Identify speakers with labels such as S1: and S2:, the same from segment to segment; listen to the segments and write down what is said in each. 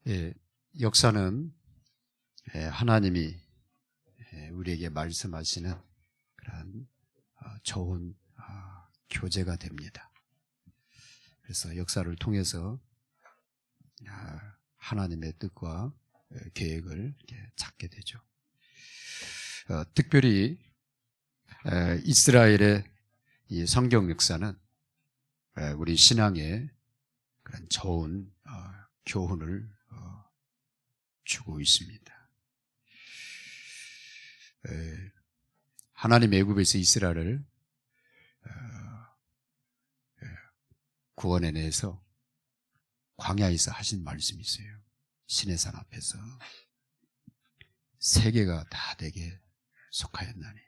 S1: 예, 역사는 하나님이 우리에게 말씀하시는 그런 좋은 교재가 됩니다. 그래서 역사를 통해서 하나님의 뜻과 계획을 찾게 되죠. 특별히 이스라엘의 이 성경 역사는 우리 신앙에 그런 좋은 교훈을 주고 있습니다. 하나님 애굽에서 이스라엘을 구원해내서 광야에서 하신 말씀이 있어요. 시내산 앞에서 세계가 다 내게 속하였나니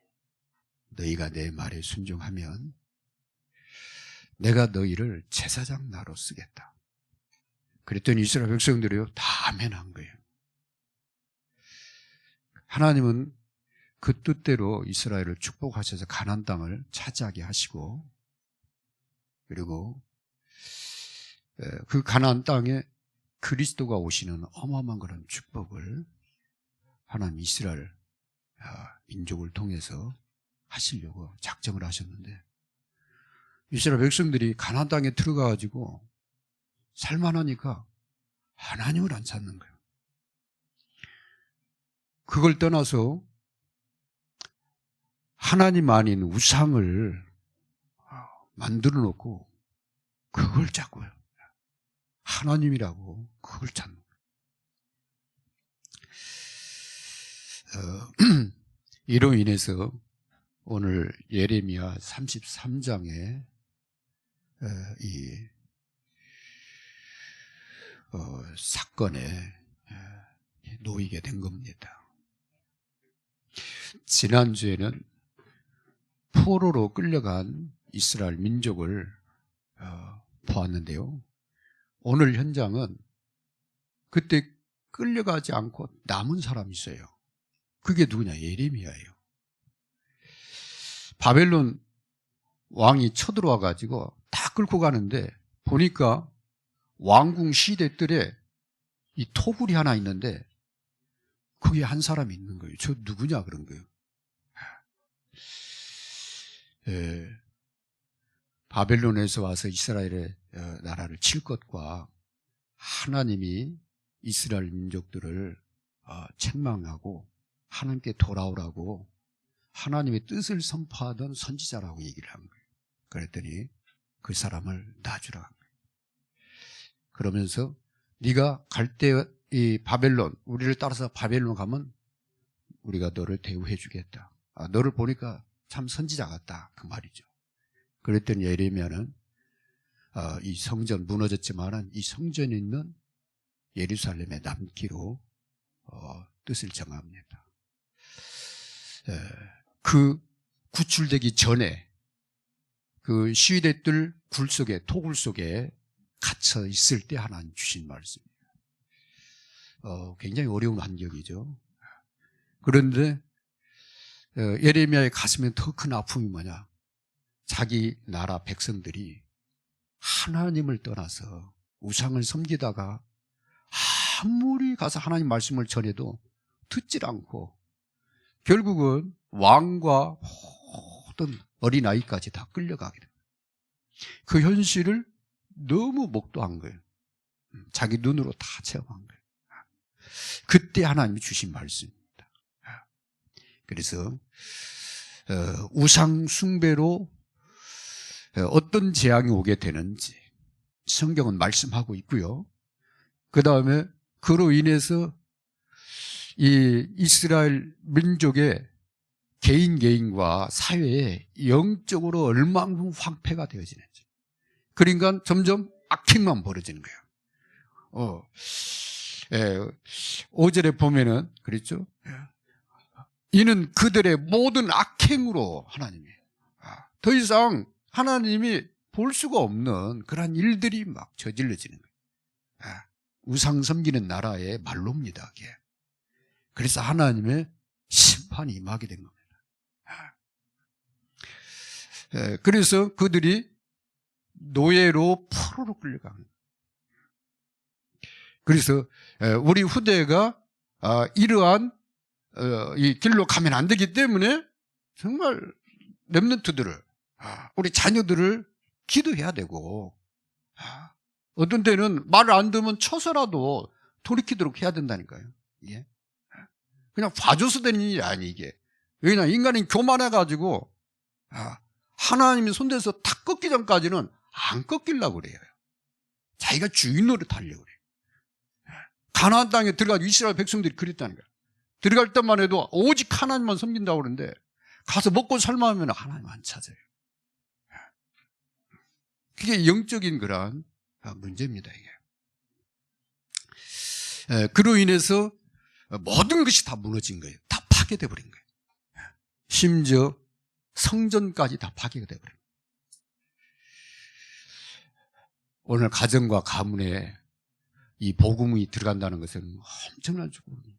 S1: 너희가 내 말에 순종하면 내가 너희를 제사장 나로 쓰겠다. 그랬더니 이스라엘 백성들이요 다 아멘한 거예요. 하나님은 그 뜻대로 이스라엘을 축복하셔서 가나안 땅을 차지하게 하시고, 그리고 그 가나안 땅에 그리스도가 오시는 어마어마한 그런 축복을 하나님 이스라엘 민족을 통해서 하시려고 작정을 하셨는데, 이스라엘 백성들이 가나안 땅에 들어가가지고 살만하니까 하나님을 안 찾는 거예요. 그걸 떠나서 하나님 아닌 우상을 만들어 놓고 그걸 찾고요. 하나님이라고 그걸 찾는 거예요. 이로 인해서 오늘 예레미야 33장에 이 사건에 놓이게 된 겁니다. 지난주에는 포로로 끌려간 이스라엘 민족을 보았는데요. 오늘 현장은 그때 끌려가지 않고 남은 사람이 있어요. 그게 누구냐? 예레미야예요. 바벨론 왕이 쳐들어와가지고 다 끌고 가는데 보니까 왕궁 시대들에 이 토굴이 하나 있는데 거기에 한 사람이 있는 거예요. 저 누구냐 그런 거예요. 바벨론에서 와서 이스라엘의 나라를 칠 것과 하나님이 이스라엘 민족들을 책망하고 하나님께 돌아오라고 하나님의 뜻을 선포하던 선지자라고 얘기를 한 거예요. 그랬더니 그 사람을 놔주라 한 거예요. 그러면서 네가 갈 때 이 바벨론, 우리를 따라서 바벨론 가면 우리가 너를 대우해 주겠다. 너를 보니까 참 선지자 같다. 그 말이죠. 그랬더니 예레미야는 이 성전 무너졌지만은 이 성전에 있는 예루살렘에 남기로 뜻을 정합니다. 그 구출되기 전에 그 시위대들 굴 속에, 토굴 속에 갇혀 있을 때 하나님 주신 말씀입니다. 굉장히 어려운 환경이죠. 그런데 예레미야의 가슴에 더 큰 아픔이 뭐냐? 자기 나라 백성들이 하나님을 떠나서 우상을 섬기다가 아무리 가서 하나님 말씀을 전해도 듣질 않고 결국은 왕과 모든 어린아이까지 다 끌려가게 됩니다. 그 현실을 너무 목도한 거예요. 자기 눈으로 다 체험한 거예요. 그때 하나님이 주신 말씀입니다. 그래서 우상 숭배로 어떤 재앙이 오게 되는지 성경은 말씀하고 있고요. 그 다음에 그로 인해서 이 이스라엘 민족의 개인과 사회에 영적으로 얼마만큼 황폐가 되어지는지. 그러니까 점점 악행만 벌어지는 거예요. 5절에 보면은 그랬죠. 이는 그들의 모든 악행으로 하나님이 더 이상 하나님이 볼 수가 없는 그런 일들이 막 저질러지는 거예요. 우상 섬기는 나라의 말로입니다. 그게. 그래서 하나님의 심판이 임하게 된 겁니다. 그래서 그들이 노예로 포로로 끌려가는 거예요. 그래서 우리 후대가 이러한 이 길로 가면 안 되기 때문에 정말 렘넌트들을, 우리 자녀들을 기도해야 되고, 어떤 때는 말을 안 듣으면 쳐서라도 돌이키도록 해야 된다니까요. 이게 그냥 봐줘서 되는 일이 아니, 이게. 왜냐, 인간이 교만해가지고 하나님이 손대서 탁 꺾기 전까지는 안 꺾이려고 그래요. 자기가 주인 노릇하려고 그래요. 가나안 땅에 들어가서 이스라엘 백성들이 그랬다는 거예요. 들어갈 때만 해도 오직 하나님만 섬긴다고 그러는데 가서 먹고 살만하면 하나님 안 찾아요. 그게 영적인 그런 문제입니다, 이게. 그로 인해서 모든 것이 다 무너진 거예요. 다 파괴돼 버린 거예요. 심지어 성전까지 다 파괴가 돼 버린 거예요. 오늘 가정과 가문에 이 복음이 들어간다는 것은 엄청난 축복입니다.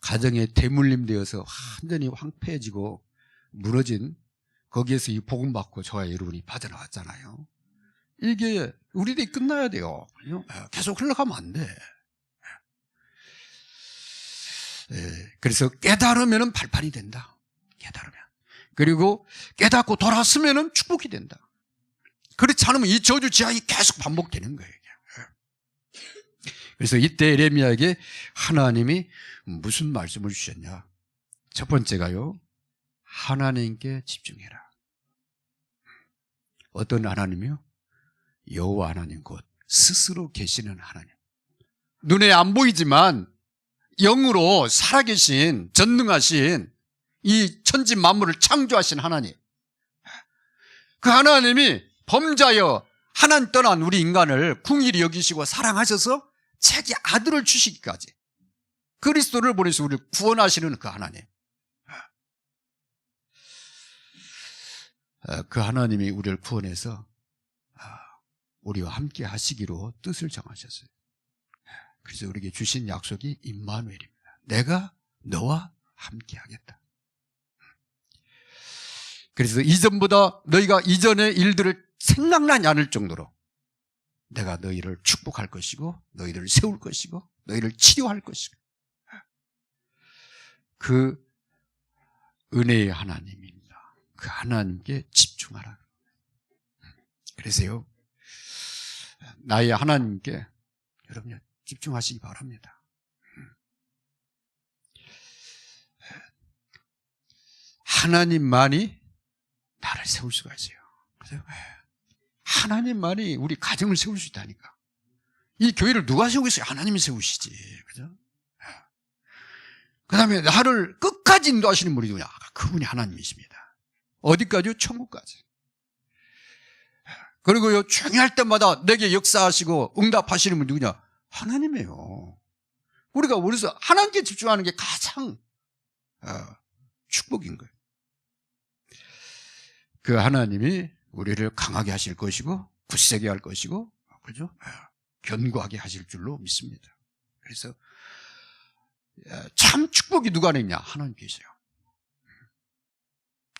S1: 가정에 대물림 되어서 완전히 황폐해지고 무너진, 거기에서 이 복음 받고 저와 여러분이 빠져나왔잖아요. 이게 우리들이 끝나야 돼요. 계속 흘러가면 안 돼. 그래서 깨달으면 발판이 된다. 깨달으면. 그리고 깨닫고 돌아서면 축복이 된다. 그렇지 않으면 이 저주 지향이 계속 반복되는 거예요. 그래서 이때 예레미야에게 하나님이 무슨 말씀을 주셨냐? 첫 번째가요, 하나님께 집중해라. 어떤 하나님이요? 여호와 하나님, 곧 스스로 계시는 하나님. 눈에 안 보이지만 영으로 살아계신, 전능하신 이 천지 만물을 창조하신 하나님. 그 하나님이 범자여 하나님 떠난 우리 인간을 궁일이 여기시고 사랑하셔서 자기 아들을 주시기까지 그리스도를 보내서 우리를 구원하시는 그 하나님. 그 하나님이 우리를 구원해서 우리와 함께 하시기로 뜻을 정하셨어요. 그래서 우리에게 주신 약속이 임마누엘입니다. 내가 너와 함께 하겠다. 그래서 이전보다 너희가 이전의 일들을 생각나지 않을 정도로 내가 너희를 축복할 것이고 너희를 세울 것이고 너희를 치료할 것이고, 그 은혜의 하나님입니다. 그 하나님께 집중하라. 그래서요, 나의 하나님께 여러분 집중하시기 바랍니다. 하나님만이 나를 세울 수가 있어요. 그래서 하나님만이 우리 가정을 세울 수 있다니까. 이 교회를 누가 세우겠어요? 하나님이 세우시지. 그죠? 그 다음에 나를 끝까지 인도하시는 분이 누구냐? 그분이 하나님이십니다. 어디까지요? 천국까지. 그리고요, 중요할 때마다 내게 역사하시고 응답하시는 분이 누구냐? 하나님이에요. 우리가 그래서 하나님께 집중하는 게 가장 축복인 거예요. 그 하나님이 우리를 강하게 하실 것이고 굳세게 할 것이고, 그죠? 견고하게 하실 줄로 믿습니다. 그래서 참 축복이 누가 내냐? 하나님께 있어요.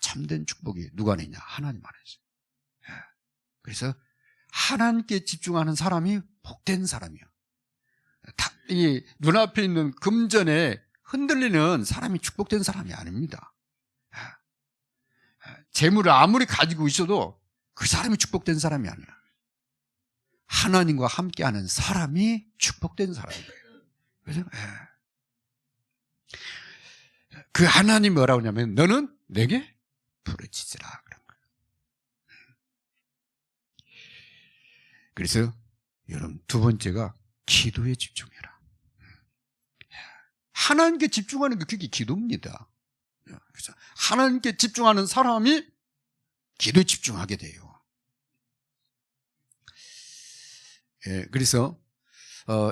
S1: 참된 축복이 누가 내냐? 하나님 안에 있어요. 그래서 하나님께 집중하는 사람이 복된 사람이야. 이 눈앞에 있는 금전에 흔들리는 사람이 축복된 사람이 아닙니다. 재물을 아무리 가지고 있어도 그 사람이 축복된 사람이 아니야. 하나님과 함께하는 사람이 축복된 사람인 거예요. 그죠? 그 하나님이 뭐라고 하냐면 너는 내게 부르짖으라 그런 거예요. 그래서 여러분 두 번째가 기도에 집중해라. 하나님께 집중하는 게 그게 기도입니다. 그래서 하나님께 집중하는 사람이 기도에 집중하게 돼요. 그래서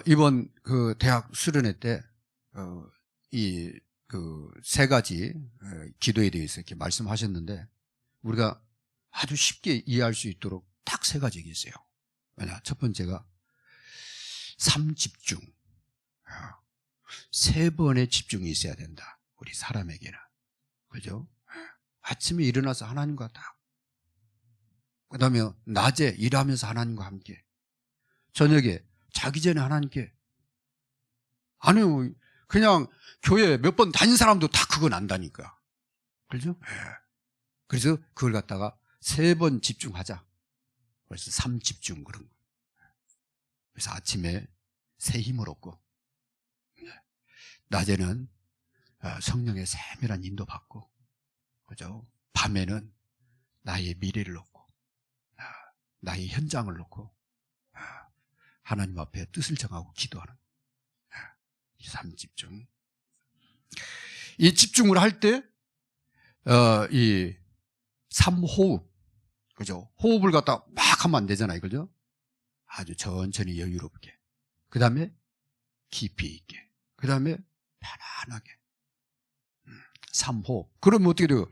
S1: 이번 그 대학 수련회 때 이 그 세 가지 기도에 대해서 이렇게 말씀하셨는데 우리가 아주 쉽게 이해할 수 있도록 딱 세 가지 얘기했어요. 첫 번째가 삼집중. 세 번의 집중이 있어야 된다. 우리 사람에게는. 그죠? 아침에 일어나서 하나님과 다. 그 다음에 낮에 일하면서 하나님과 함께. 저녁에 자기 전에 하나님께. 아니요, 그냥 교회 몇 번 다닌 사람도 다 그건 안다니까. 그렇죠? 그래서 그걸 갖다가 3번 집중하자. 그래서 3집중 그런 거. 그래서 아침에 새 힘을 얻고, 낮에는 성령의 세밀한 인도 받고, 그죠? 밤에는 나의 미래를 놓고, 나의 현장을 놓고, 하나님 앞에 뜻을 정하고 기도하는 3집중. 이 집중을 할 때, 이 3호흡, 그죠? 호흡을 갖다 막 하면 안 되잖아요, 그죠? 아주 천천히 여유롭게. 그 다음에 깊이 있게. 그 다음에 편안하게. 3호흡. 그러면 어떻게 돼요?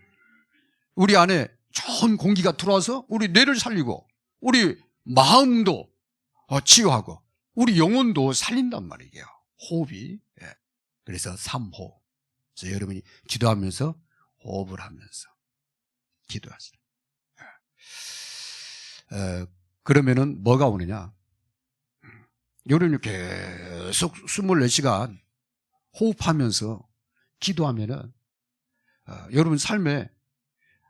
S1: 우리 안에 좋은 공기가 들어와서 우리 뇌를 살리고, 우리 마음도 치유하고, 우리 영혼도 살린단 말이에요. 호흡이. 그래서 3호흡. 그래서 여러분이 기도하면서 호흡을 하면서 기도하세요. 그러면은 뭐가 오느냐? 여러분이 계속 24시간 호흡하면서 기도하면은 여러분 삶에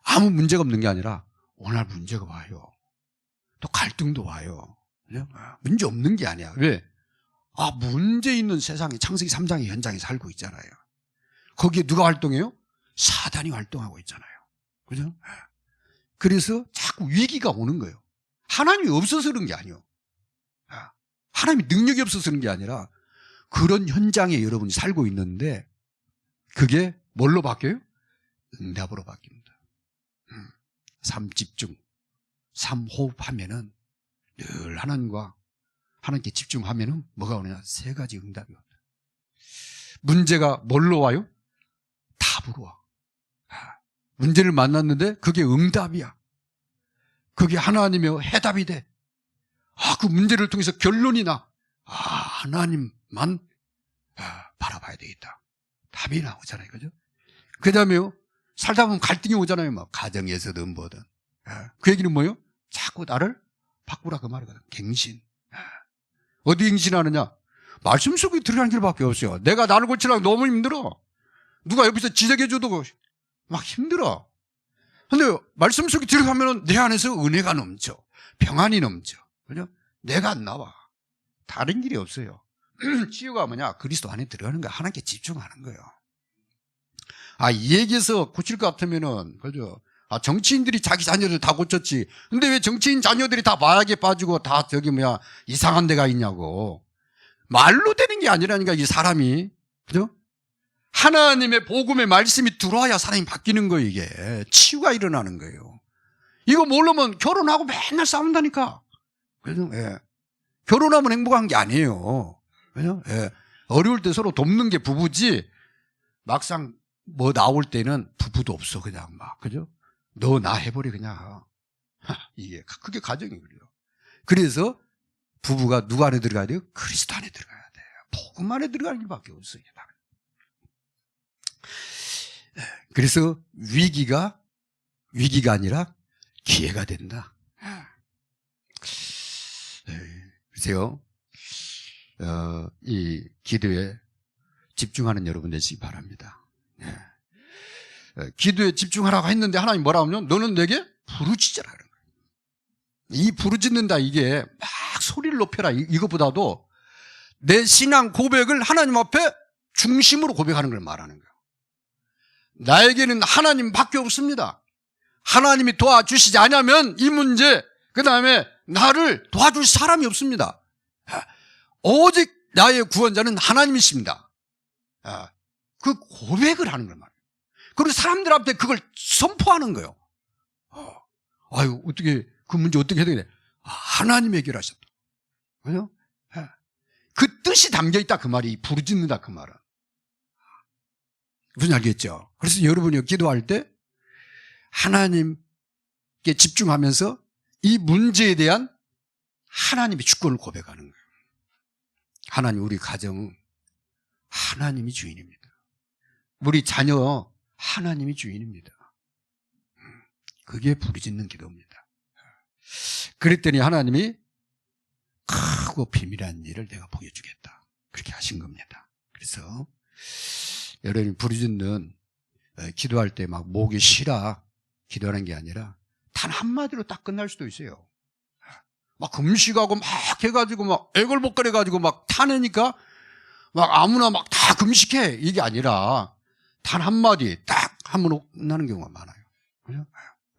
S1: 아무 문제가 없는 게 아니라 오늘 문제가 와요. 또 갈등도 와요. 그죠? 문제 없는 게 아니야. 왜? 문제 있는 세상에 창세기 3장의 현장에 살고 있잖아요. 거기에 누가 활동해요? 사단이 활동하고 있잖아요. 그죠? 그래서 자꾸 위기가 오는 거예요. 하나님이 없어서 그런 게 아니에요. 하나님이 능력이 없어서 그런 게 아니라 그런 현장에 여러분이 살고 있는데 그게 뭘로 바뀌어요? 응답으로 바뀝니다. 3집중, 3호흡하면은 늘 하나님께 집중하면은 뭐가 오느냐? 3가지 응답이 온다. 문제가 뭘로 와요? 답으로 와. 문제를 만났는데 그게 응답이야. 그게 하나님의 해답이 돼. 그 문제를 통해서 결론이 나. 하나님만 바라봐야 되겠다. 답이 나오잖아요. 그죠? 그 다음에요, 살다 보면 갈등이 오잖아요. 막 가정에서든 뭐든. 그 얘기는 뭐예요? 자꾸 나를 바꾸라 그 말이거든. 갱신. 어디 갱신하느냐? 말씀 속에 들어가는 길밖에 없어요. 내가 나를 고치려고 너무 힘들어. 누가 옆에서 지적해줘도 막 힘들어. 근데 말씀 속에 들어가면 내 안에서 은혜가 넘쳐. 평안이 넘쳐. 그죠? 내가 안 나와. 다른 길이 없어요. 치유가 뭐냐? 그리스도 안에 들어가는 거야. 하나님께 집중하는 거예요. 이 얘기에서 고칠 것 같으면은, 그죠? 정치인들이 자기 자녀들 다 고쳤지. 근데 왜 정치인 자녀들이 다 마약에 빠지고 다 이상한 데가 있냐고. 말로 되는 게 아니라니까, 이 사람이. 그죠? 하나님의 복음의 말씀이 들어와야 사람이 바뀌는 거예요, 이게. 치유가 일어나는 거예요. 이거 모르면 결혼하고 맨날 싸운다니까. 그죠? 결혼하면 행복한 게 아니에요. 그죠? 어려울 때 서로 돕는 게 부부지, 막상 뭐 나올 때는 부부도 없어, 그냥 막. 그죠? 너 나 해버려, 그냥. 이게, 그게 가정이 그래요. 그래서 부부가 누구 안에 들어가야 돼요? 그리스도 안에 들어가야 돼요. 복음 안에 들어가는 일밖에 없어요. 그래서 위기가 아니라 기회가 된다. 그래서 이 기도에 집중하는 여러분 되시기 바랍니다. 기도에 집중하라고 했는데 하나님 뭐라 하면 너는 내게 부르짖으라. 이 부르짖는다, 이게 막 소리를 높여라, 이것보다도 내 신앙 고백을 하나님 앞에 중심으로 고백하는 걸 말하는 거예요. 나에게는 하나님밖에 없습니다. 하나님이 도와주시지 않으면 이 문제, 그 다음에 나를 도와줄 사람이 없습니다. 오직 나의 구원자는 하나님이십니다. 그 고백을 하는 걸 말이에요. 그리고 사람들 앞에 그걸 선포하는 거예요. 어떻게, 그 문제 어떻게 해야 되겠네. 하나님이 해결하셨다. 그죠? 그 뜻이 담겨 있다, 그 말이. 부르짖는다, 그 말은. 무슨 알겠죠? 그래서 여러분이 기도할 때 하나님께 집중하면서 이 문제에 대한 하나님의 주권을 고백하는 거예요. 하나님, 우리 가정 하나님이 주인입니다. 우리 자녀 하나님이 주인입니다. 그게 부르짖는 기도입니다. 그랬더니 하나님이 크고 비밀한 일을 내가 보여주겠다. 그렇게 하신 겁니다. 그래서 여러분이 부르짖는 기도할 때 막 목이 쉬라 기도하는 게 아니라 단 한마디로 딱 끝날 수도 있어요. 막 금식하고 막 해가지고 막 애걸복걸해가지고 막 타내니까 막 아무나 막 다 금식해 이게 아니라 단 한마디 딱 하면 끝나는 경우가 많아요. 그죠?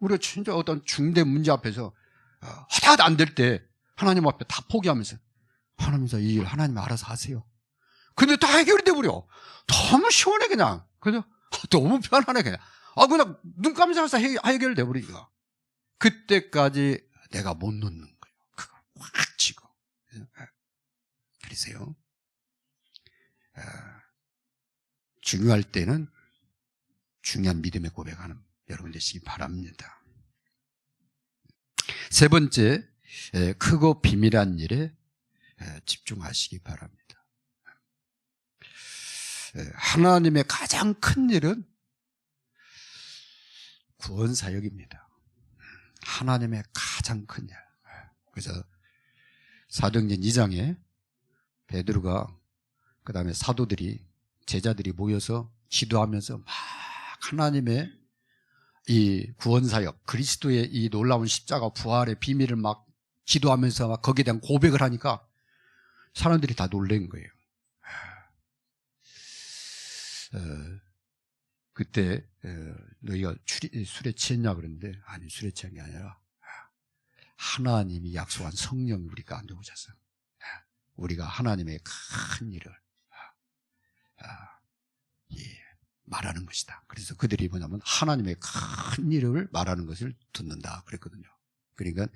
S1: 우리가 진짜 어떤 중대 문제 앞에서 하다가 안 될 때 하나님 앞에 다 포기하면서 하나님께서 이 일 하나님 알아서 하세요. 근데 다 해결이 돼버려. 너무 시원해 그냥. 그죠? 너무 편안해 그냥. 그냥 눈 감자마자 해결돼 버리니까. 그때까지 내가 못 놓는 거예요. 그거 확 치고. 그러세요. 중요할 때는 중요한 믿음의 고백하는 여러분 되시기 바랍니다. 세 번째, 크고 비밀한 일에 집중하시기 바랍니다. 하나님의 가장 큰 일은 구원 사역입니다. 하나님의 가장 큰 일. 그래서 사도행전 2장에 베드로가 그 다음에 사도들이 제자들이 모여서 기도하면서 막 하나님의 이 구원 사역, 그리스도의 이 놀라운 십자가 부활의 비밀을 막 기도하면서 막 거기에 대한 고백을 하니까 사람들이 다 놀란 거예요. 그때 너희가 술에 취했냐 그랬는데 아니 술에 취한 게 아니라 하나님이 약속한 성령이 우리 가운데 오셔서 우리가 하나님의 큰 일을 말하는 것이다. 그래서 그들이 뭐냐면 하나님의 큰 일을 말하는 것을 듣는다 그랬거든요. 그러니까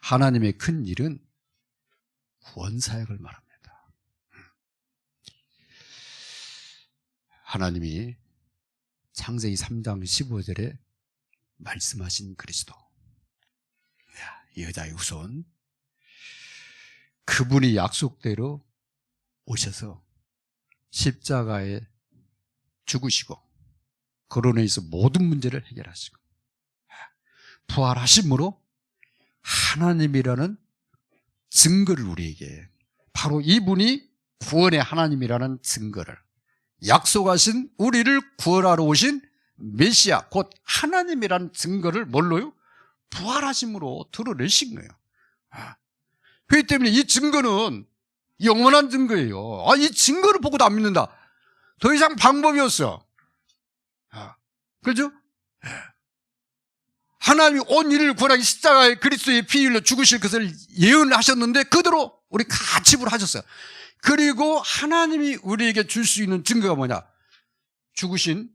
S1: 하나님의 큰 일은 구원 사역을 말합니다. 하나님이 창세기 3장 15절에 말씀하신 그리스도, 이 여자의 후손, 그분이 약속대로 오셔서 십자가에 죽으시고 거론에서 모든 문제를 해결하시고 부활하심으로 하나님이라는 증거를 우리에게, 바로 이분이 구원의 하나님이라는 증거를, 약속하신 우리를 구원하러 오신 메시아 곧 하나님이라는 증거를 뭘로요? 부활하심으로 드러내신 거예요. 그렇기 때문에 이 증거는 영원한 증거예요. 이 증거를 보고도 안 믿는다. 더 이상 방법이 없어. 그렇죠? 하나님이 온 일을 구원하기 십자가에 그리스도의 피 흘려 죽으실 것을 예언하셨는데 그대로 우리 가치부를 하셨어요. 그리고 하나님이 우리에게 줄 수 있는 증거가 뭐냐? 죽으신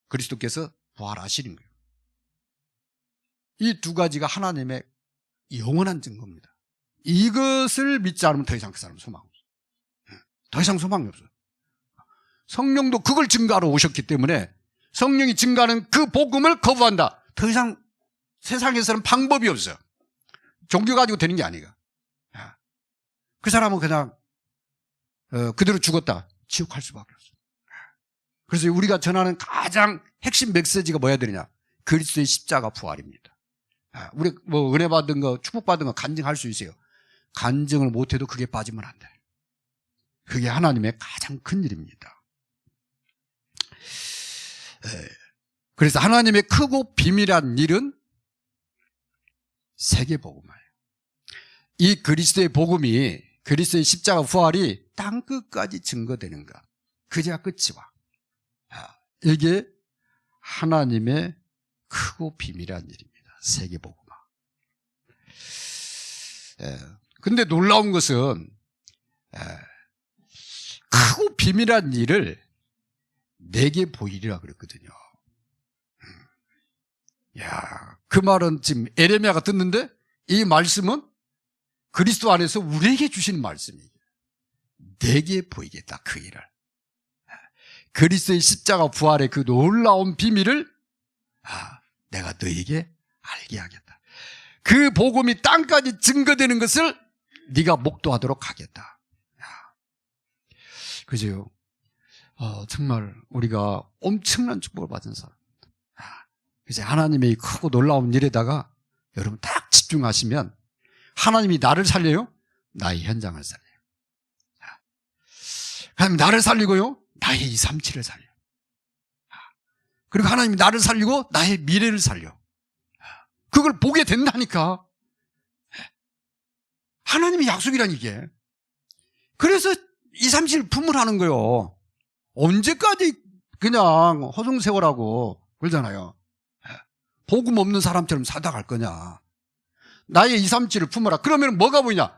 S1: 그리스도께서 부활하시는 거예요. 이 두 가지가 하나님의 영원한 증거입니다. 이것을 믿지 않으면 더 이상 그 사람은 소망이 없어요. 더 이상 소망이 없어요. 성령도 그걸 증거하러 오셨기 때문에 성령이 증거하는 그 복음을 거부한다. 더 이상 세상에서는 방법이 없어요. 종교 가지고 되는 게 아니에요. 그 사람은 그냥 그대로 죽었다. 지옥 갈 수밖에 없어요. 그래서 우리가 전하는 가장 핵심 메시지가 뭐야 되느냐? 그리스도의 십자가 부활입니다. 우리 뭐 은혜 받은 거, 축복받은 거 간증할 수 있어요. 간증을 못해도 그게 빠지면 안 돼. 그게 하나님의 가장 큰 일입니다. 그래서 하나님의 크고 비밀한 일은 세계복음이에요. 이 그리스도의 복음이, 그리스도의 십자가 부활이 땅끝까지 증거되는 것, 그제야 끝이 와. 이게 하나님의 크고 비밀한 일입니다. 세계복음화. 근데 놀라운 것은 크고 비밀한 일을 내게 보이리라 그랬거든요. 그 말은 지금 에레미야가 듣는데 이 말씀은 그리스도 안에서 우리에게 주신 말씀이에요. 내게 보이겠다, 그 일을. 그리스도의 십자가 부활의 그 놀라운 비밀을 내가 너에게 알게 하겠다. 그 복음이 땅까지 증거되는 것을 네가 목도하도록 하겠다. 그죠? 정말 우리가 엄청난 축복을 받은 사람. 이제 하나님의 크고 놀라운 일에다가 여러분 딱 집중하시면 하나님이 나를 살려요? 나의 현장을 살려요. 하나님 나를 살리고요, 나의 237을 살려. 그리고 하나님이 나를 살리고 나의 미래를 살려. 그걸 보게 된다니까. 하나님의 약속이란 이게. 그래서 237 품으라는 거요. 언제까지 그냥 허송세월하고 그러잖아요. 복음 없는 사람처럼 살아갈 거냐. 나의 237을 품어라. 그러면 뭐가 보이냐?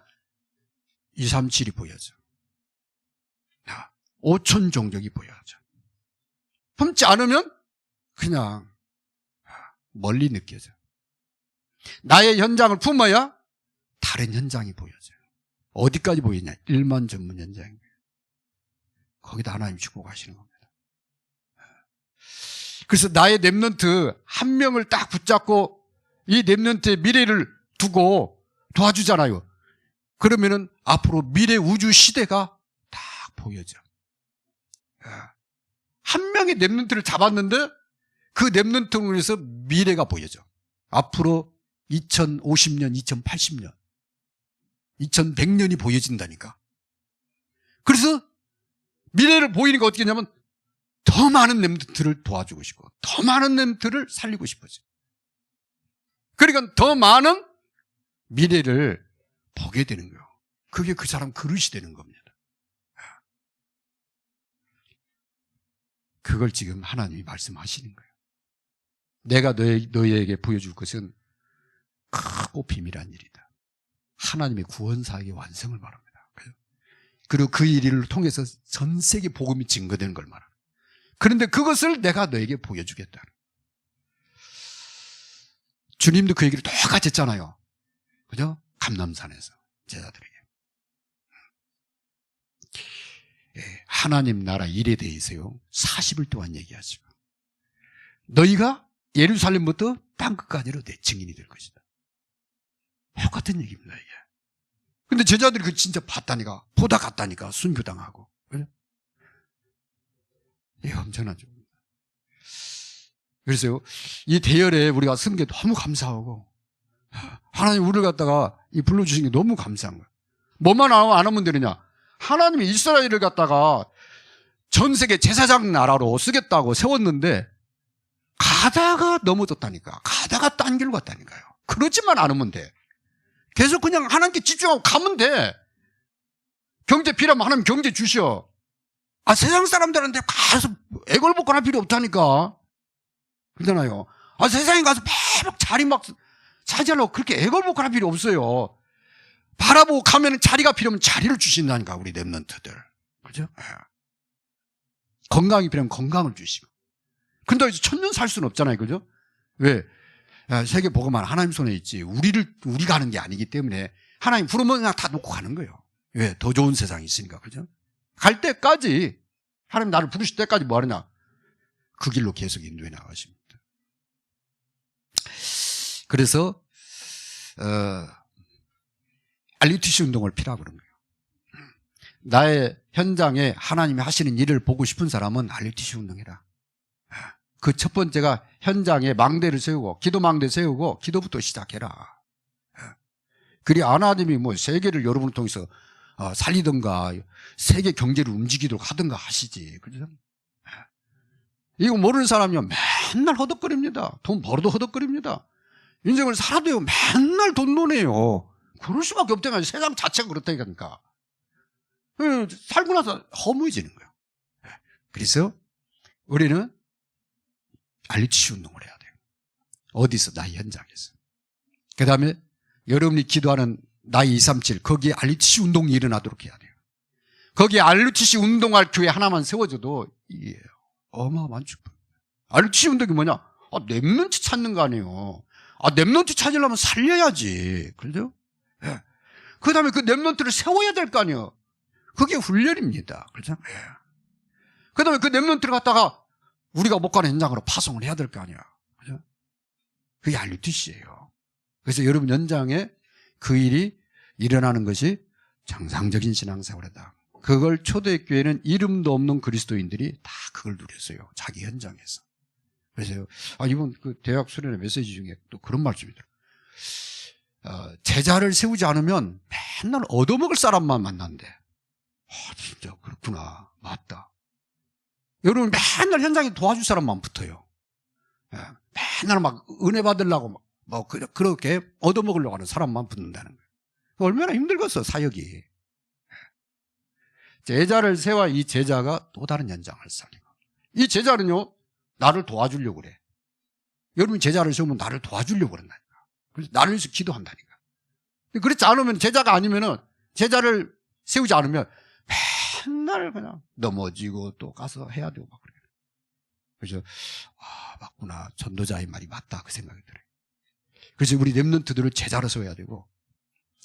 S1: 237이 보여져. 5천 종족이 보여져. 품지 않으면 그냥 멀리 느껴져. 나의 현장을 품어야 다른 현장이 보여져요. 어디까지 보이냐? 1만 전문 현장이에요. 거기다 하나님 주고 가시는 겁니다. 그래서 나의 렘넌트 한 명을 딱 붙잡고 이 렘넌트의 미래를 두고 도와주잖아요. 그러면은 앞으로 미래 우주 시대가 딱 보여져. 한 명의 렘넌트를 잡았는데 그 렘넌트로 인해서 미래가 보여져. 앞으로 2050년, 2080년, 2100년이 보여진다니까. 그래서 미래를 보이니까 어떻게 하냐면 더 많은 렘넌트를 도와주고 싶고 더 많은 렘넌트를 살리고 싶어져. 그러니까 더 많은 미래를 보게 되는 거예요. 그게 그 사람 그릇이 되는 겁니다. 그걸 지금 하나님이 말씀하시는 거예요. 내가 너희에게 보여줄 것은 크고 비밀한 일이다. 하나님의 구원사역의 완성을 말합니다. 그리고 그 일을 통해서 전 세계 복음이 증거되는 걸 말합니다. 그런데 그것을 내가 너에게 보여주겠다. 주님도 그 얘기를 똑같이 했잖아요. 그죠? 감람산에서 제자들에게. 하나님 나라 일에 대해서요 40일 동안 얘기하시고 너희가 예루살렘부터 땅끝까지로 내 증인이 될 것이다. 똑같은 얘기입니다. 이게. 근데 제자들이 그 진짜 봤다니까, 보다 갔다니까, 순교당하고. 그죠? 이게 엄청나죠. 그래서 이 대열에 우리가 쓴 게 너무 감사하고 하나님 우리를 갖다가 불러주신 게 너무 감사한 거예요. 뭐만 안 하면 되느냐? 하나님이 이스라엘을 갖다가 전 세계 제사장 나라로 쓰겠다고 세웠는데 가다가 넘어졌다니까. 가다가 딴 길로 갔다니까요. 그러지만 않으면 돼. 계속 그냥 하나님께 집중하고 가면 돼. 경제 필요하면 하나님 경제 주셔. 세상 사람들한테 가서 애걸복걸 할 필요 없다니까. 그러잖아요. 세상에 가서 매번 자리 막 차지하려고 그렇게 애걸복걸 할 필요 없어요. 바라보고 가면 자리가 필요하면 자리를 주신다니까, 우리 렘넌트들. 그죠? 건강이 필요하면 건강을 주시고. 근데 이제 천년 살 수는 없잖아요. 그죠? 왜? 세계 복음은 하나님 손에 있지. 우리가 하는 게 아니기 때문에 하나님 부르면 그냥 다 놓고 가는 거예요. 왜? 더 좋은 세상이 있으니까. 그죠? 갈 때까지, 하나님 나를 부르실 때까지 뭐 하느냐? 그 길로 계속 인도해 나가십니다. 그래서, RUTC 운동을 피라고 그런 거예요. 나의 현장에 하나님이 하시는 일을 보고 싶은 사람은 RUTC 운동해라. 그 첫 번째가 현장에 망대를 세우고, 기도 망대 세우고, 기도부터 시작해라. 그리 하나님이 뭐 세계를 여러분을 통해서 살리든가, 세계 경제를 움직이도록 하든가 하시지. 그죠? 이거 모르는 사람이요. 맨날 허덕거립니다. 돈 벌어도 허덕거립니다. 인생을 살아도요. 맨날 돈 노네요. 그럴 수밖에 없다니까. 세상 자체가 그렇다니까. 살고 나서 허무해지는 거예요. 그래서 우리는 RUTC 운동을 해야 돼요. 어디서? 나의 현장에서. 그 다음에 여러분이 기도하는 나의 237, 거기에 RUTC 운동이 일어나도록 해야 돼요. 거기에 RUTC 운동할 교회 하나만 세워줘도 이게 어마어마한 축복. RUTC 운동이 뭐냐? 렘넌트 찾는 거 아니에요. 렘넌트 찾으려면 살려야지. 그죠? 예. 그 다음에 그 렘넌트를 세워야 될 거 아니에요. 그게 훈련입니다. 그죠? 예. 그 다음에 그 렘넌트를 갖다가 우리가 못 가는 현장으로 파송을 해야 될 거 아니야. 그죠? 그게 RUTC예요. 그래서 여러분 현장에 그 일이 일어나는 것이 정상적인 신앙생활이다. 그걸 초대교회는 이름도 없는 그리스도인들이 다 그걸 누렸어요. 자기 현장에서. 그래서 이번 그 대학 수련회 메시지 중에 또 그런 말씀이 들어요. 제자를 세우지 않으면 맨날 얻어먹을 사람만 만난대. 진짜 그렇구나. 맞다. 여러분 맨날 현장에 도와줄 사람만 붙어요. 맨날 막 은혜 받으려고 뭐 그렇게 얻어먹으려고 하는 사람만 붙는다는 거예요. 얼마나 힘들겠어 사역이. 제자를 세워 이 제자가 또 다른 현장을 살리고, 이 제자는요 나를 도와주려고 그래. 여러분 제자를 세우면 나를 도와주려고 그런다니까. 그래서 나를 위해서 기도한다니까. 그렇지 않으면, 제자가 아니면은, 제자를 세우지 않으면 맨날 그냥 넘어지고 또 가서 해야 되고 막 그래요. 그래서 맞구나, 전도자의 말이 맞다, 그 생각이 들어요. 그래서 우리 렘넌트들을 제자로 세워야 되고,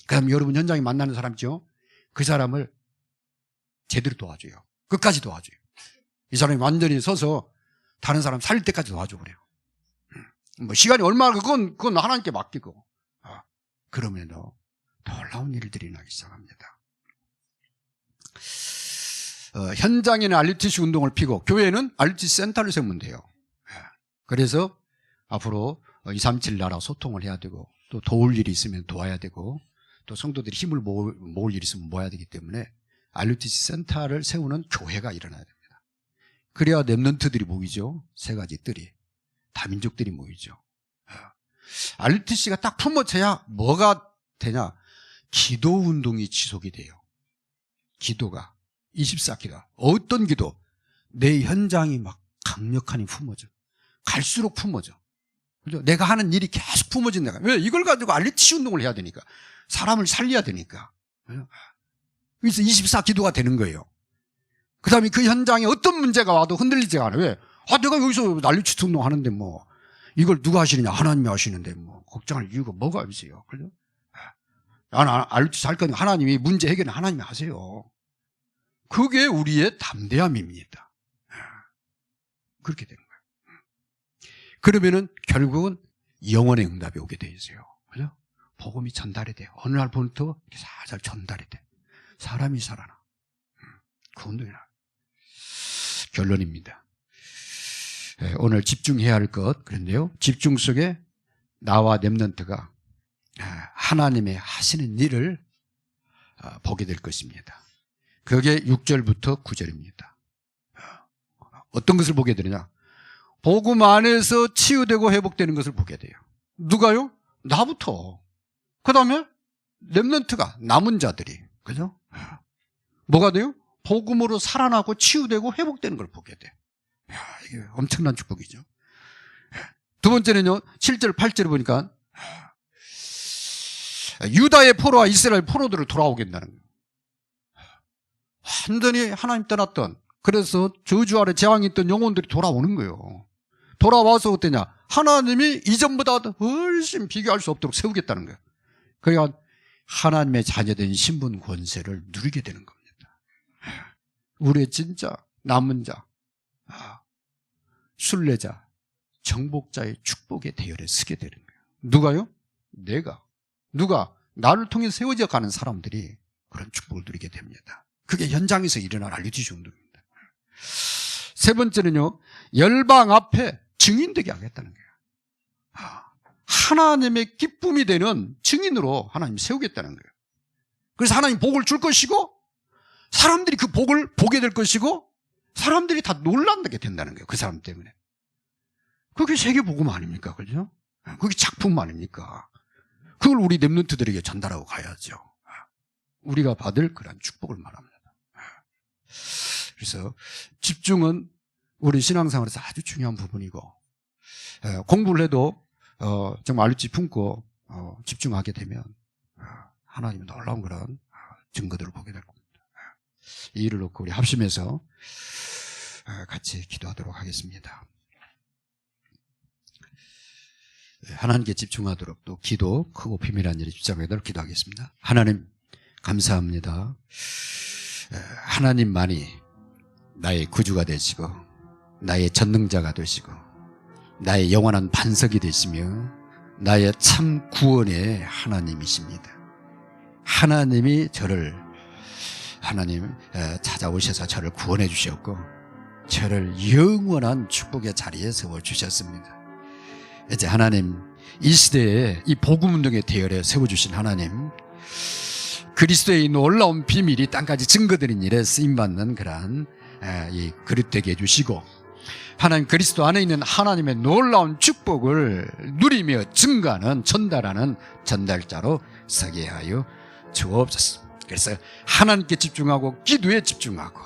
S1: 그 다음에 여러분 현장에 만나는 사람 있죠? 그 사람을 제대로 도와줘요. 끝까지 도와줘요. 이 사람이 완전히 서서 다른 사람 살릴 때까지 도와줘 그래요. 뭐 시간이 얼마나, 그건 하나님께 맡기고, 그러면요 놀라운 일들이 나기 시작합니다. 현장에는 RUTC 운동을 피고 교회는 RUTC 센터를 세우면 돼요. 그래서 앞으로 237 나라 소통을 해야 되고, 또 도울 일이 있으면 도와야 되고, 또 성도들이 힘을 모을 일이 있으면 모아야 되기 때문에 RUTC 센터를 세우는 교회가 일어나야 됩니다. 그래야 렘넌트들이 모이죠. 세 가지 뜰이, 다민족들이 모이죠. RUTC가 딱 품어져야 뭐가 되냐? 기도 운동이 지속이 돼요. 기도가 24기도. 어떤 기도? 내 현장이 막 강력하니 품어져. 갈수록 품어져. 그죠? 내가 하는 일이 계속 품어진다. 왜? 이걸 가지고 RUTC 운동을 해야 되니까. 사람을 살려야 되니까. 그래서 24기도가 되는 거예요. 그 다음에 그 현장에 어떤 문제가 와도 흔들리지가 않아요. 왜? 내가 여기서 RUTC 운동 하는데 뭐, 이걸 누가 하시느냐? 하나님이 하시는데 뭐, 걱정할 이유가 뭐가 있어요. 그죠? 나는 RUTC 할 거니까 하나님이 문제 해결은 하나님이 하세요. 그게 우리의 담대함입니다. 그렇게 되는 거예요. 그러면은 결국은 영원의 응답이 오게 돼 있어요. 그죠? 복음이 전달이 돼요. 어느 날부터 살살 전달이 돼. 사람이 살아나. 그 운동이 나. 결론입니다. 오늘 집중해야 할 것, 그런데요, 집중 속에 나와 렘넌트가 하나님의 하시는 일을 보게 될 것입니다. 그게 6절부터 9절입니다. 어떤 것을 보게 되느냐? 복음 안에서 치유되고 회복되는 것을 보게 돼요. 누가요? 나부터. 그 다음에 렘넌트가, 남은 자들이. 그죠? 뭐가 돼요? 복음으로 살아나고 치유되고 회복되는 걸 보게 돼. 이게 엄청난 축복이죠. 두 번째는요, 7절, 8절을 보니까 유다의 포로와 이스라엘 포로들을 돌아오게 된다는 거예요. 완전히 하나님 떠났던, 그래서 저주 아래 재앙이 있던 영혼들이 돌아오는 거예요. 돌아와서 어떠냐? 하나님이 이전보다 훨씬 비교할 수 없도록 세우겠다는 거예요. 그러니까 하나님의 자녀된 신분 권세를 누리게 되는 겁니다. 우리의 진짜 남은 자, 순례자, 정복자의 축복의 대열에 서게 되는 거예요. 누가요? 내가. 누가? 나를 통해 세워져 가는 사람들이 그런 축복을 누리게 됩니다. 그게 현장에서 일어날 RUTC 운동입니다. 세 번째는요, 열방 앞에 증인되게 하겠다는 거예요. 하나님의 기쁨이 되는 증인으로 하나님 세우겠다는 거예요. 그래서 하나님 복을 줄 것이고, 사람들이 그 복을 보게 될 것이고, 사람들이 다 놀란다게 된다는 거예요. 그 사람 때문에. 그게 세계복음 아닙니까? 그죠? 그게 작품 아닙니까? 그걸 우리 렘넌트들에게 전달하고 가야죠. 우리가 받을 그런 축복을 말합니다. 그래서 집중은 우리 신앙생활에서 아주 중요한 부분이고, 공부를 해도 정말 RUTC 품고 집중하게 되면 하나님의 놀라운 그런 증거들을 보게 될 겁니다. 이 일을 놓고 우리 합심해서 같이 기도하도록 하겠습니다. 하나님께 집중하도록, 또 기도, 크고 비밀한 일에 집중하도록 기도하겠습니다. 하나님 감사합니다. 하나님만이 나의 구주가 되시고, 나의 전능자가 되시고, 나의 영원한 반석이 되시며, 나의 참 구원의 하나님이십니다. 하나님이 저를, 하나님 찾아오셔서 저를 구원해 주셨고, 저를 영원한 축복의 자리에 세워주셨습니다. 이제 하나님, 이 시대에 이 복음운동의 대열에 세워주신 하나님, 그리스도의 놀라운 비밀이 땅까지 증거드린 일에 쓰임받는 그러한 이 그릇 되게 해주시고, 하나님 그리스도 안에 있는 하나님의 놀라운 축복을 누리며 증거하는, 전달하는 전달자로 서게 하여 주옵소서. 그래서 하나님께 집중하고 기도에 집중하고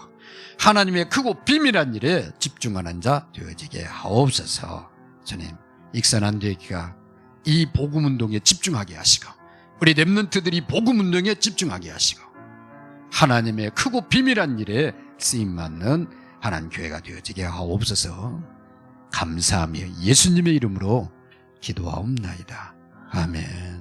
S1: 하나님의 크고 비밀한 일에 집중하는 자 되어지게 하옵소서. 주님, 익선한 되기가 이 복음운동에 집중하게 하시고, 우리 렘넌트들이 복음운동에 집중하게 하시고, 하나님의 크고 비밀한 일에 쓰임받는 하나님 교회가 되어지게 하옵소서. 감사하며 예수님의 이름으로 기도하옵나이다. 아멘.